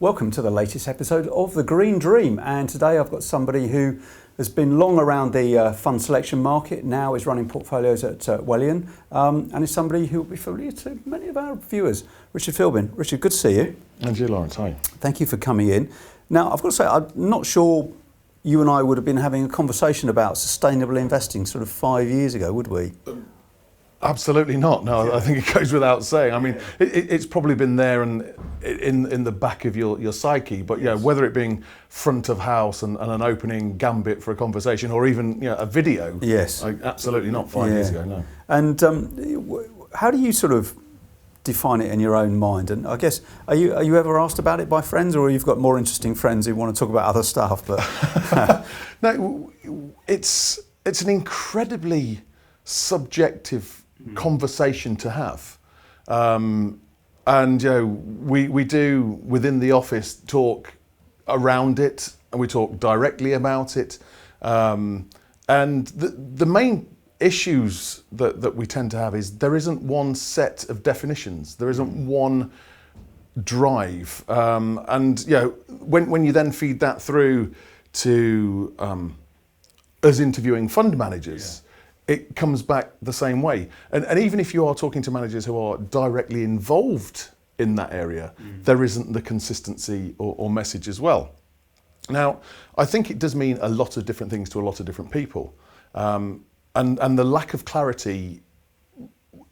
Welcome to the latest episode of The Green Dream, and today I've got somebody who has been long around the fund selection market, now is running portfolios at Wellian, and is somebody who will be familiar to many of our viewers. Richard Philbin. Richard, good to see you. And you, Lawrence, hi. Thank you for coming in. Now, I've got to say, I'm not sure you and I would have been having a conversation about sustainable investing sort of 5 years ago, would we? Absolutely not. No, I think it goes without saying. I mean, it's probably been there and in the back of your psyche, but yeah, whether it being front of house and an opening gambit for a conversation, or even a video. Yes, absolutely not 5 years ago. No. And how do you sort of define it in your own mind? And I guess are you ever asked about it by friends, or you've got more interesting friends who want to talk about other stuff? But no, it's an incredibly subjective conversation to have, and we do within the office talk around it, and we talk directly about it, and the main issues that we tend to have is there isn't one set of definitions, there isn't one drive, and when you then feed that through to us interviewing fund managers, it comes back the same way. And even if you are talking to managers who are directly involved in that area, there isn't the consistency or message as well. Now, I think it does mean a lot of different things to a lot of different people. And the lack of clarity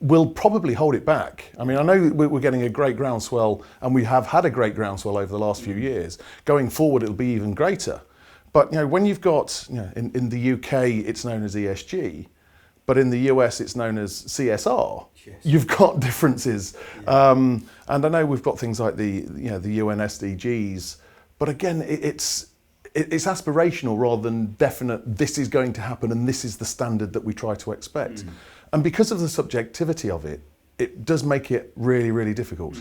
will probably hold it back. I mean, I know we're getting a great groundswell, and we have had a great groundswell over the last few years. Going forward, it'll be even greater. But when you've got, in the UK, it's known as ESG, but in the US it's known as CSR. Yes. You've got differences, and I know we've got things like the UN SDGs, but again it's aspirational rather than definite. This is going to happen, and this is the standard that we try to expect. And because of the subjectivity of it, it does make it really, really difficult.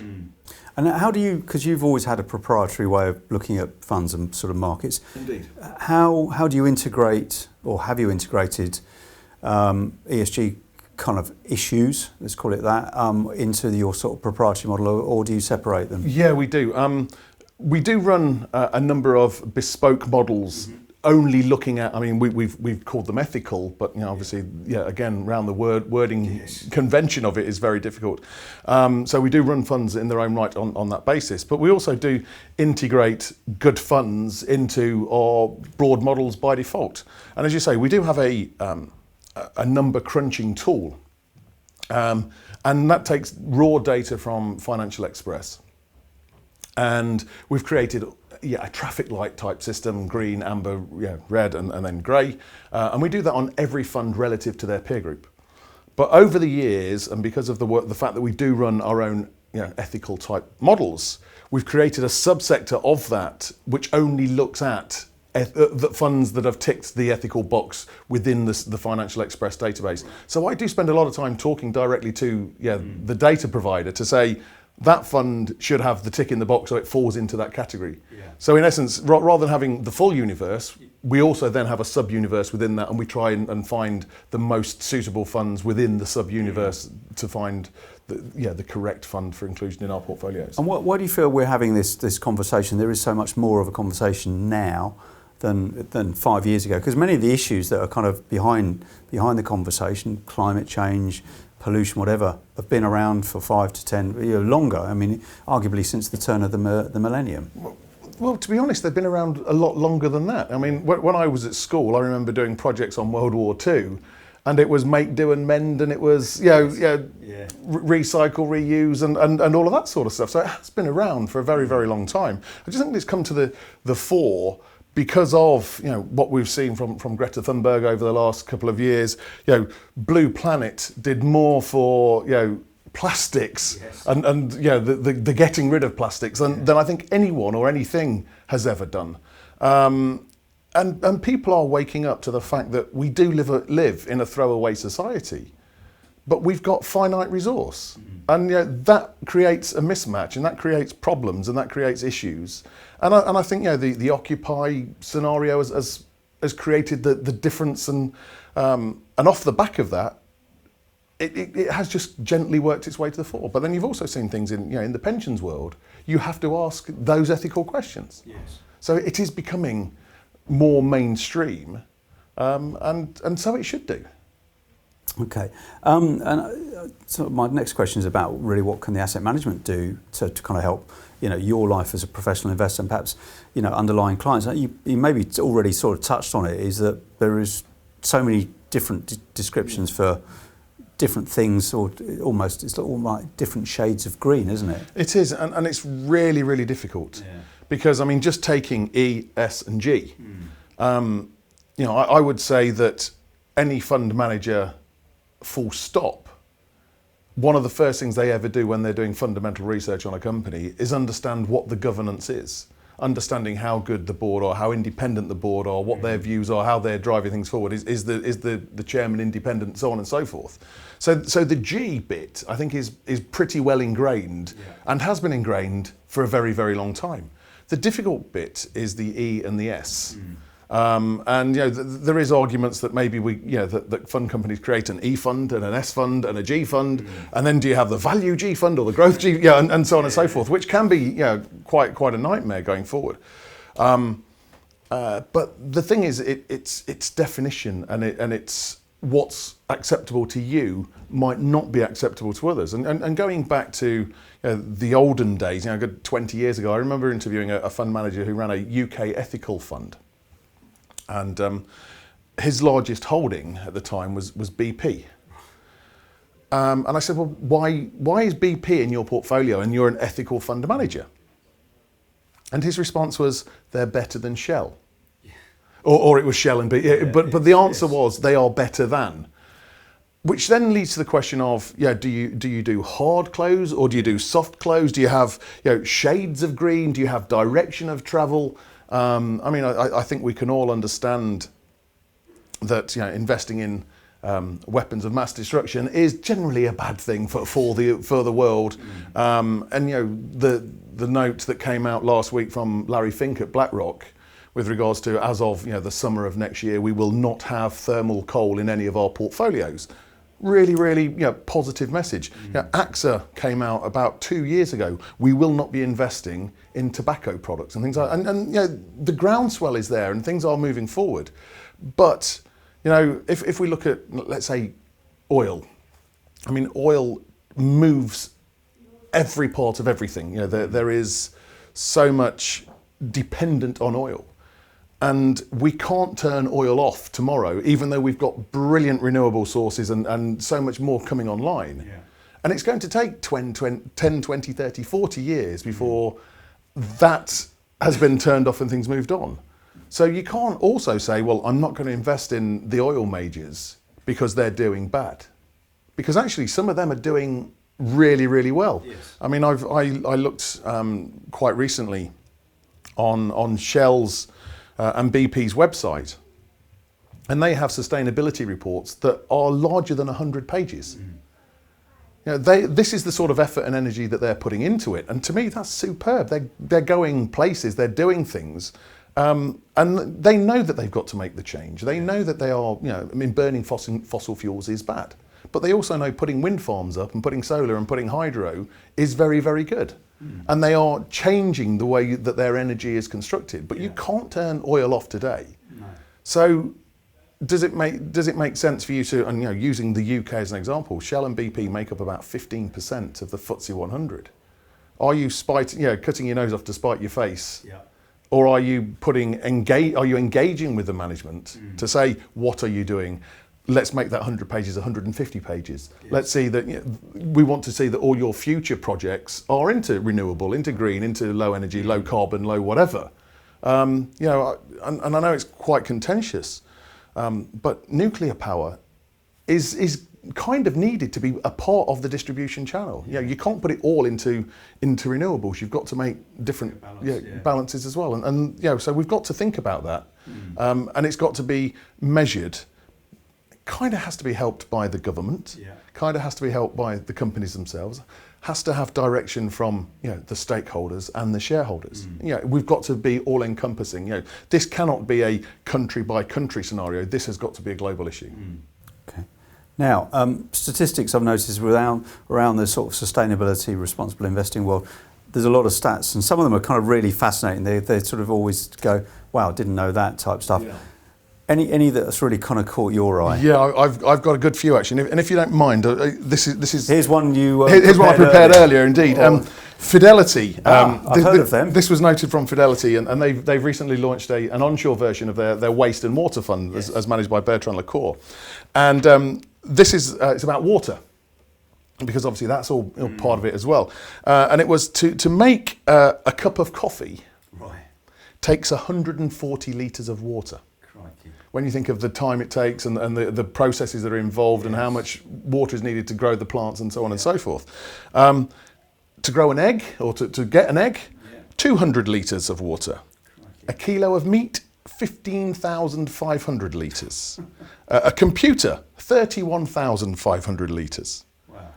And how do you, because you've always had a proprietary way of looking at funds and sort of markets. Indeed. How do you integrate, or have you integrated ESG kind of issues, let's call it that, into your sort of proprietary model, or do you separate them? Yeah, we do. We do run a number of bespoke models, only looking at, I mean, we've called them ethical, but obviously, again, around the wording convention of it is very difficult. So we do run funds in their own right on that basis, but we also do integrate good funds into our broad models by default. And as you say, we do have a number crunching tool, and that takes raw data from Financial Express, and we've created a traffic light type system: green, amber, red, and then grey, and we do that on every fund relative to their peer group. But over the years, and because of the fact that we do run our own ethical type models, we've created a subsector of that which only looks at the funds that have ticked the ethical box within the Financial Express database. So I do spend a lot of time talking directly to the data provider to say that fund should have the tick in the box so it falls into that category. So in essence, rather than having the full universe, we also then have a sub-universe within that, and we try and find the most suitable funds within the sub-universe to find the correct fund for inclusion in our portfolios. And why do you feel we're having this conversation? There is so much more of a conversation now than 5 years ago, because many of the issues that are kind of behind the conversation, climate change, pollution, whatever, have been around for 5 to 10 longer. I mean, arguably since the turn of the millennium. Well, to be honest, they've been around a lot longer than that. I mean, when I was at school, I remember doing projects on World War II, and it was make, do, and mend, and it was recycle, reuse, and all of that sort of stuff. So it has been around for a very, very long time. I just think it's come to the fore because of what we've seen from Greta Thunberg over the last couple of years. Blue Planet did more for plastics and the getting rid of plastics than I think anyone or anything has ever done. And people are waking up to the fact that we do live in a throwaway society, but we've got finite resource, and that creates a mismatch, and that creates problems, and that creates issues. And I think the Occupy scenario has created the difference, and off the back of that, it has just gently worked its way to the fore. But then you've also seen things in the pensions world. You have to ask those ethical questions. Yes. So it is becoming more mainstream, and so it should do. Okay. So my next question is about really what can the asset management do to kind of help your life as a professional investor, and perhaps underlying clients. You maybe already sort of touched on it, is that there is so many different descriptions for different things, or almost it's all like different shades of green, isn't it? It is, and it's really, really difficult, because just taking E, S, and G, I would say that any fund manager, full stop, one of the first things they ever do when they're doing fundamental research on a company is understand what the governance is, understanding how good the board are, how independent the board are, what their views are, how they're driving things forward. Is the chairman independent, so on and so forth. So the G bit, I think, is pretty well ingrained, and has been ingrained for a very, very long time. The difficult bit is the E and the S. And there is arguments that maybe that fund companies create an E fund and an S fund and a G fund, and then do you have the value G fund or the growth G, and so on and so forth, which can be quite a nightmare going forward. But the thing is, it's definition, and it's what's acceptable to you might not be acceptable to others. And going back to the olden days, a good 20 years ago, I remember interviewing a fund manager who ran a UK ethical fund. And his largest holding at the time was BP. And I said, well, why is BP in your portfolio and you're an ethical fund manager? And his response was, they're better than Shell. Yeah. Or it was Shell and BP. But the answer was, they are better than. Which then leads to the question of, do you do hard close, or do you do soft close? Do you have shades of green? Do you have direction of travel? I think we can all understand that investing in weapons of mass destruction is generally a bad thing for the world. And the note that came out last week from Larry Fink at BlackRock, with regards to, as of the summer of next year, we will not have thermal coal in any of our portfolios. Really, really positive message. AXA came out about 2 years ago. We will not be investing in tobacco products and things like that. And the groundswell is there, and things are moving forward. But if we look at, let's say, oil, oil moves every part of everything. There is so much dependent on oil. And we can't turn oil off tomorrow, even though we've got brilliant renewable sources and so much more coming online. Yeah. And it's going to take 10, 20, 30, 40 years before that has been turned off and things moved on. So you can't also say, well, I'm not going to invest in the oil majors because they're doing bad. Because actually some of them are doing really, really well. Yes. I looked quite recently on Shell's and BP's website, and they have sustainability reports that are larger than 100 pages. This is the sort of effort and energy that they're putting into it, and to me that's superb. They're going places, they're doing things, and they know that they've got to make the change. They know that they are, burning fossil fuels is bad, but they also know putting wind farms up and putting solar and putting hydro is very, very good. And they are changing the way that their energy is constructed, but you can't turn oil off today. No. So does it make sense for you to, and using the UK as an example, Shell and BP make up about 15% of the FTSE 100. Are you cutting your nose off to spite your face? Yeah. Or are you engaging with the management to say, what are you doing? Let's make that 100 pages 150 pages. Yes. Let's see that we want to see that all your future projects are into renewable, into green, into low energy, low carbon, low whatever. And I know it's quite contentious, but nuclear power is kind of needed to be a part of the distribution channel. You can't put it all into renewables. You've got to make different balances as well. And so we've got to think about that, and it's got to be measured. Kind of has to be helped by the government, kind of has to be helped by the companies themselves, has to have direction from the stakeholders and the shareholders. We've got to be all encompassing. This cannot be a country by country scenario. This has got to be a global issue. Okay. Now, statistics I've noticed around the sort of sustainability, responsible investing world, there's a lot of stats, and some of them are kind of really fascinating. They sort of always go, wow, didn't know that type stuff. Yeah. Any that's really kind of caught your eye? Yeah, I've got a good few actually, and if you don't mind, this is here's one you here's one I prepared earlier. Indeed, Fidelity. I've heard of them. This was noted from Fidelity, and they've recently launched an onshore version of their waste and water fund, yes, as managed by Bertrand Lecour, and this is it's about water, because obviously that's all part of it as well, and it was to make a cup of coffee. Right. Takes 140 litres of water. When you think of the time it takes and the processes that are involved, yes, and how much water is needed to grow the plants and so on, yeah, and so forth. To grow an egg, or to get an egg, yeah, 200 litres of water. Crikey. A kilo of meat, 15,500 litres. A computer, 31,500 litres.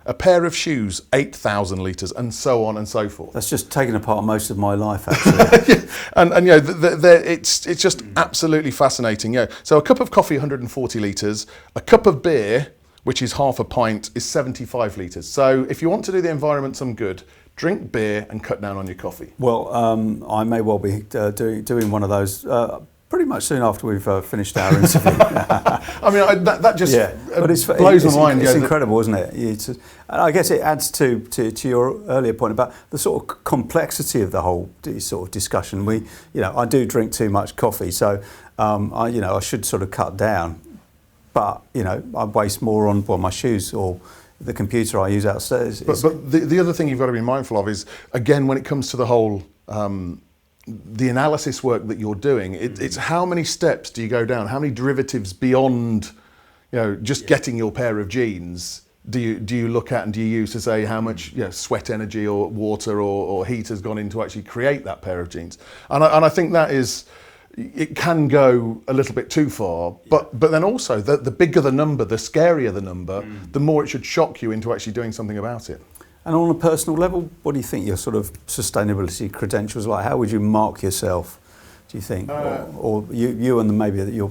A pair of shoes, 8,000 litres, and so on and so forth. That's just taken apart most of my life, actually. Yeah. And you know, it's just absolutely fascinating. Yeah. So a cup of coffee, 140 litres. A cup of beer, which is half a pint, is 75 litres. So if you want to do the environment some good, drink beer and cut down on your coffee. Well, I may well be doing one of those pretty much soon after we've finished our interview. I mean, that just, yeah, but blows my mind. It's incredible, isn't it? I guess it adds to your earlier point about the sort of complexity of the whole sort of discussion. I do drink too much coffee, so I should sort of cut down. But I waste more on my shoes or the computer I use outstairs. But the other thing you've got to be mindful of is, again, when it comes to the whole the analysis work that you're doing, it's how many steps do you go down? How many derivatives beyond, just, yeah, getting your pair of jeans do you look at and do you use to say how much sweat energy or water or heat has gone in to actually create that pair of jeans? And I think that it can go a little bit too far, yeah, but then also the bigger the number, the scarier the number, the more it should shock you into actually doing something about it. And on a personal level, what do you think your sort of sustainability credentials are like? How would you mark yourself, do you think? Or you and maybe your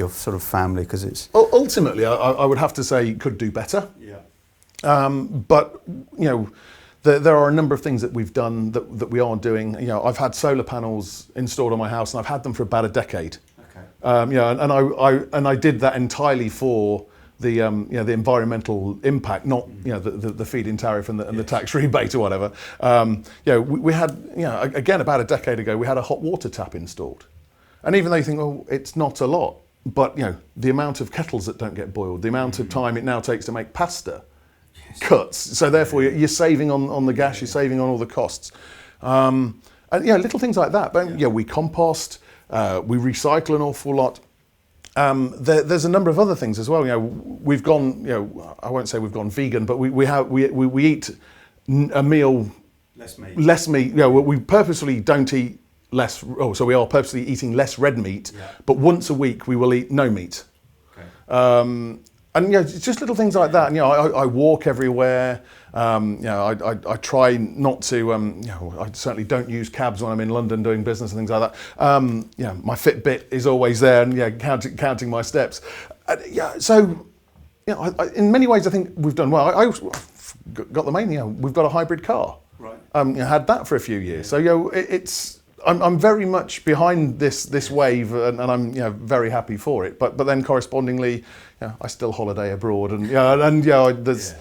sort of family, because it's... Ultimately, I would have to say could do better. Yeah. But, there are a number of things that we've done that we are doing. I've had solar panels installed on my house, and I've had them for about a decade. Okay. And I did that entirely for the environmental impact, not the feed-in tariff and the tax rebate or whatever. We had again about a decade ago we had a hot water tap installed, and even though you think, oh, it's not a lot, but the amount of kettles that don't get boiled, the amount of time it now takes to make pasta, yes, cuts. So therefore you're saving on the gas, you're saving on all the costs, and little things like that. But we compost, we recycle an awful lot. There's a number of other things as well. We've gone. I won't say we've gone vegan, but we eat a meal less meat. We purposely don't eat less. So we are purposely eating less red meat. Yeah. But once a week we will eat no meat. Okay. And it's just little things like that. And I walk everywhere. I try not to. I certainly don't use cabs when I'm in London doing business and things like that. My Fitbit is always there, and counting my steps. So in many ways I think we've done well. I got the main. We've got a hybrid car. Right. Had that for a few years. So it's. I'm very much behind this wave, and I'm very happy for it. But then correspondingly, I still holiday abroad, and there's. Yeah.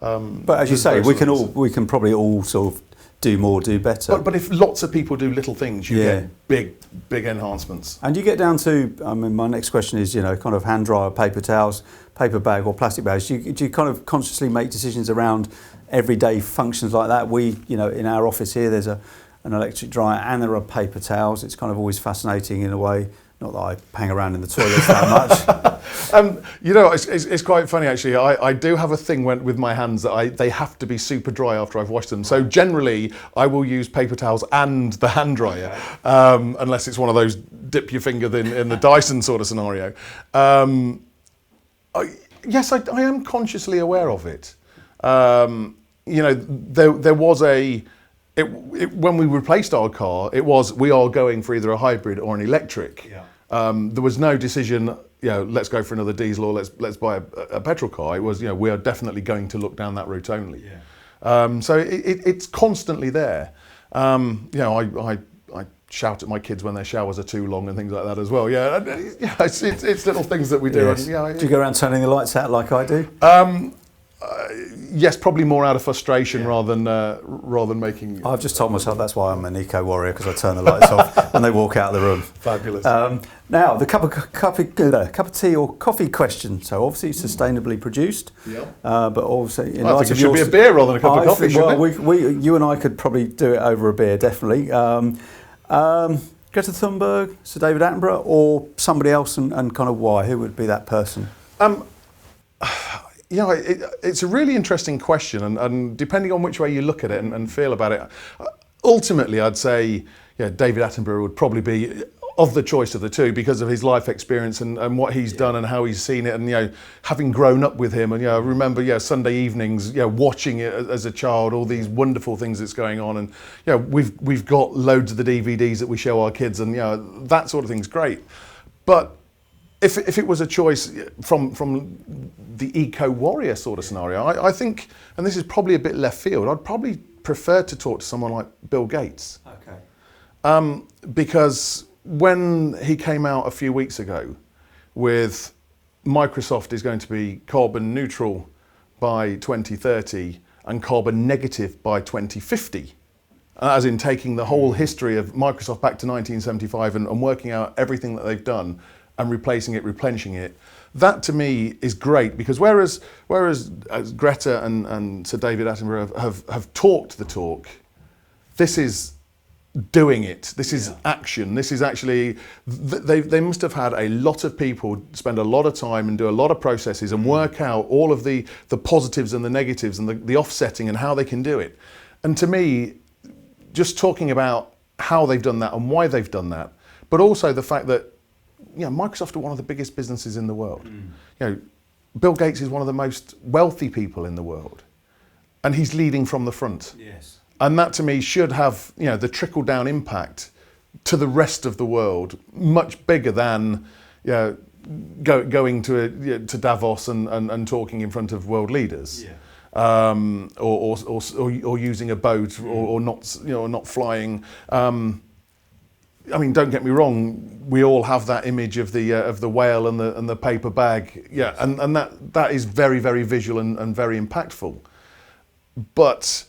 But as you say, we can probably all sort of do more, do better. But if lots of people do little things, you get big enhancements. And you get down to, my next question is, kind of hand dryer, paper towels, paper bag or plastic bags. Do you kind of consciously make decisions around everyday functions like that? We, in our office here, there's an electric dryer and there are paper towels. It's kind of always fascinating in a way. Not that I hang around in the toilets that much. It's quite funny actually. I do have a thing with my hands that they have to be super dry after I've washed them. So generally, I will use paper towels and the hand dryer, unless it's one of those dip your finger in the Dyson sort of scenario. Yes, I am consciously aware of it. There was when we replaced our car, we are going for either a hybrid or an electric. Yeah. There was no decision let's go for another diesel or let's buy a petrol car. It was, we are definitely going to look down that route only. Yeah. So it's constantly there. I shout at my kids when their showers are too long and things like that as well. Yeah, it's little things that we do. Yes. And, do you go around turning the lights out like I do? Yes, probably more out of frustration rather than making. I've just told myself that's why I'm an eco warrior, because I turn the lights off when they walk out of the room. Fabulous. Now the cup of tea or coffee question. So obviously sustainably produced. Yeah. But obviously, I think it should be a beer rather than a cup of coffee. You and I could probably do it over a beer, definitely. Greta Thunberg, Sir David Attenborough, or somebody else, and kind of why? Who would be that person? It's a really interesting question, and depending on which way you look at it and feel about it, ultimately I'd say David Attenborough would probably be of the choice of the two because of his life experience and what he's done and how he's seen it, and having grown up with him, and remember Sunday evenings watching it as a child, all these wonderful things that's going on, and we've got loads of the DVDs that we show our kids, and that sort of thing's great. But if it was a choice from the eco-warrior sort of scenario, I think, and this is probably a bit left field, I'd probably prefer to talk to someone like Bill Gates. Okay. Because when he came out a few weeks ago with Microsoft is going to be carbon neutral by 2030 and carbon negative by 2050, as in taking the whole history of Microsoft back to 1975 and working out everything that they've done and replacing it, replenishing it. That to me is great, because whereas Greta and Sir David Attenborough have talked the talk, this is doing it. This is action. This is actually, they must have had a lot of people spend a lot of time and do a lot of processes and work out all of the positives and the negatives and the offsetting and how they can do it. And to me, just talking about how they've done that and why they've done that, but also the fact that Microsoft are one of the biggest businesses in the world. Bill Gates is one of the most wealthy people in the world, and he's leading from the front. Yes. And that to me should have the trickle down impact to the rest of the world much bigger than going to Davos and talking in front of world leaders. Yeah. Or using a boat or not flying. I mean, don't get me wrong. We all have that image of the whale and the paper bag, and that is very, very visual and very impactful. But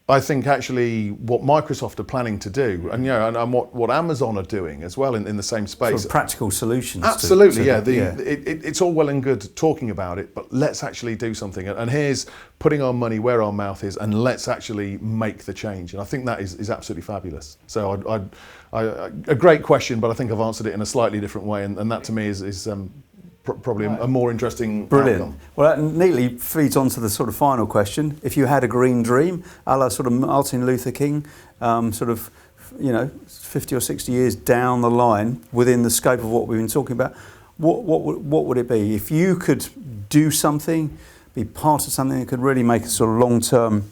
I think actually what Microsoft are planning to do, and and what Amazon are doing as well in the same space, sort of practical solutions. Absolutely, it's all well and good talking about it, but let's actually do something. And here's putting our money where our mouth is, and let's actually make the change. And I think that is absolutely fabulous. So a great question, but I think I've answered it in a slightly different way, and that to me is probably a more interesting Brilliant. outcome. Well, that neatly feeds on to the sort of final question. If you had a green dream, a la sort of Martin Luther King, sort of 50 or 60 years down the line within the scope of what we've been talking about, what would it be? If you could do something, be part of something that could really make a sort of long-term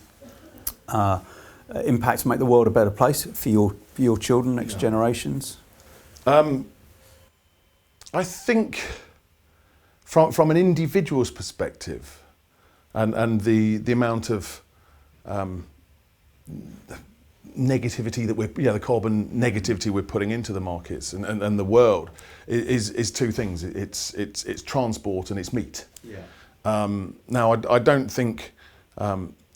impact to make the world a better place for your children, next generations? I think from an individual's perspective, and the amount of negativity that the carbon negativity we're putting into the markets and the world is two things. It's transport and it's meat. Yeah. Now I don't think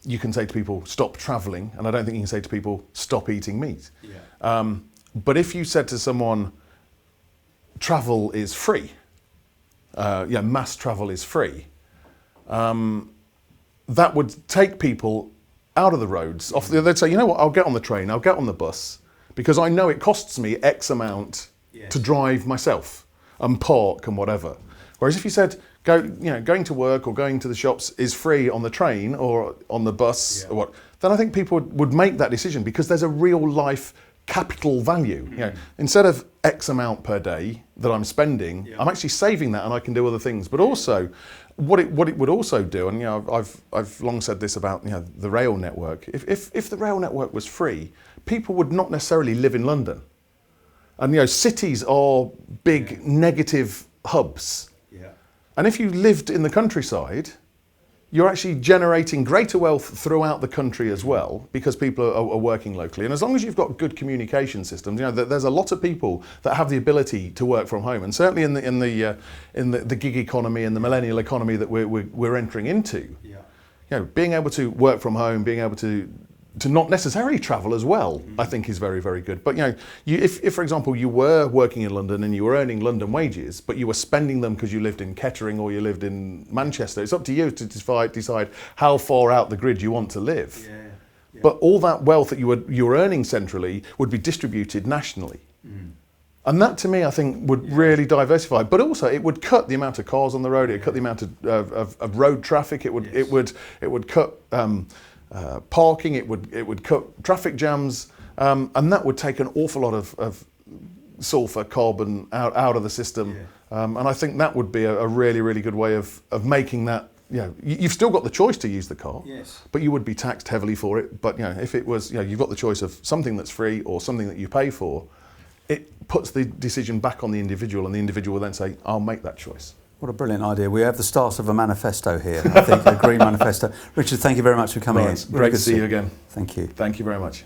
you can say to people stop travelling, and I don't think you can say to people stop eating meat. Yeah. But if you said to someone travel is free, mass travel is free, that would take people out of the roads. They'd say, you know what, I'll get on the train, I'll get on the bus, because I know it costs me X amount to drive myself and park and whatever. Whereas if you said, going to work or going to the shops is free on the train or on the bus or what, then I think people would make that decision, because there's a real life capital value. Instead of X amount per day that I'm spending, I'm actually saving that and I can do other things. But also, what it would also do, and I've long said this about the rail network. If the rail network was free, people would not necessarily live in London. And cities are big negative hubs. Yeah. And if you lived in the countryside, you're actually generating greater wealth throughout the country as well, because people are working locally. And as long as you've got good communication systems, you know, there's a lot of people that have the ability to work from home. And certainly in the gig economy and the millennial economy that we're entering into, Yeah. you know, being able to work from home, being able to not necessarily travel as well, I think is very, very good. But you know, if for example you were working in London and you were earning London wages, but you were spending them because you lived in Kettering or you lived in Manchester, it's up to you to decide how far out the grid you want to live. Yeah. Yeah. But all that wealth that you were earning centrally would be distributed nationally. And that, to me, I think would really diversify. But also, it would cut the amount of cars on the road. It would cut the amount of road traffic. It would cut parking. It would cut traffic jams, and that would take an awful lot of sulfur, carbon out of the system. Yeah. And I think that would be a really, really good way of making that. You know, you've still got the choice to use the car, yes, but you would be taxed heavily for it. But you know, if it was, you know, you've got the choice of something that's free or something that you pay for, it puts the decision back on the individual, and the individual will then say, "I'll make that choice." What a brilliant idea. We have the start of a manifesto here, I think, a green manifesto. Richard, thank you very much for coming in. Great to see you again. Thank you. Thank you very much.